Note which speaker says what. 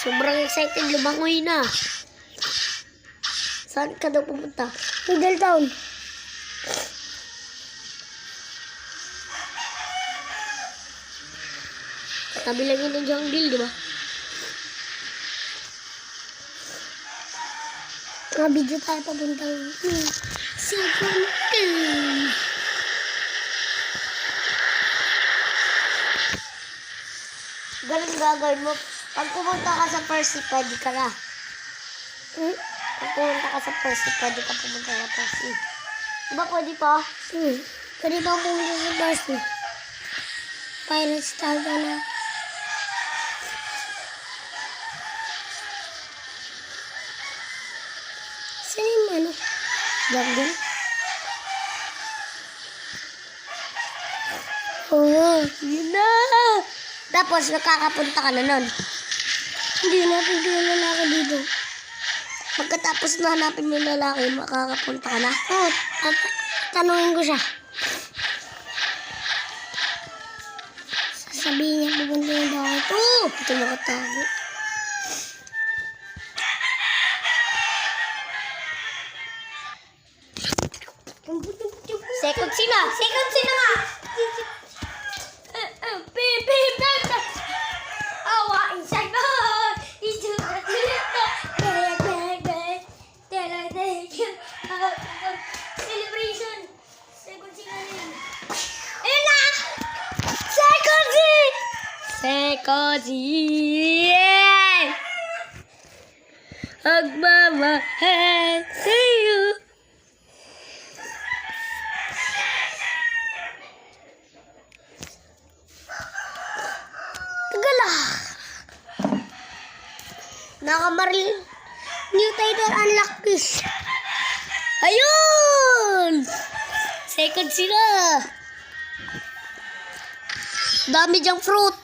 Speaker 1: Sobrang excited, lumangoy na. Saan ka daw pumunta?
Speaker 2: Middletown.
Speaker 1: Tabi lang yun ng jungle, di ba?
Speaker 2: Video tayo papuntang second game.
Speaker 1: Ganun gagawin mo. Pag pumunta ka sa Percy, pwede ka na. Pag pumunta ka sa Percy, pwede ka pumunta sa Percy. Diba pwede pa?
Speaker 2: Pwede ba pumunta sa Percy? Pirates talaga na. Saan yung ano?
Speaker 1: Jungle?
Speaker 2: Oo.
Speaker 1: Yun na! Tapos, nakakapunta ka na nun.
Speaker 2: Hindi natin yung lalaki dito.
Speaker 1: Pagkatapos na hanapin mo yung lalaki, makakapunta ka na.
Speaker 2: Oo. At tanungin ko siya. Sasabihin niya pupunta yung bakit. Oo!
Speaker 1: Ito nakatago. Second sila! Second sila nga! Awa inside the heart is to celebration! Second sila rin. Ayun na! Second C! Second C! Yeah! Magmamahal sa'yo. Nakamaril.
Speaker 2: New title unlock fish.
Speaker 1: Ayun! Second sila. Dami diyang fruit.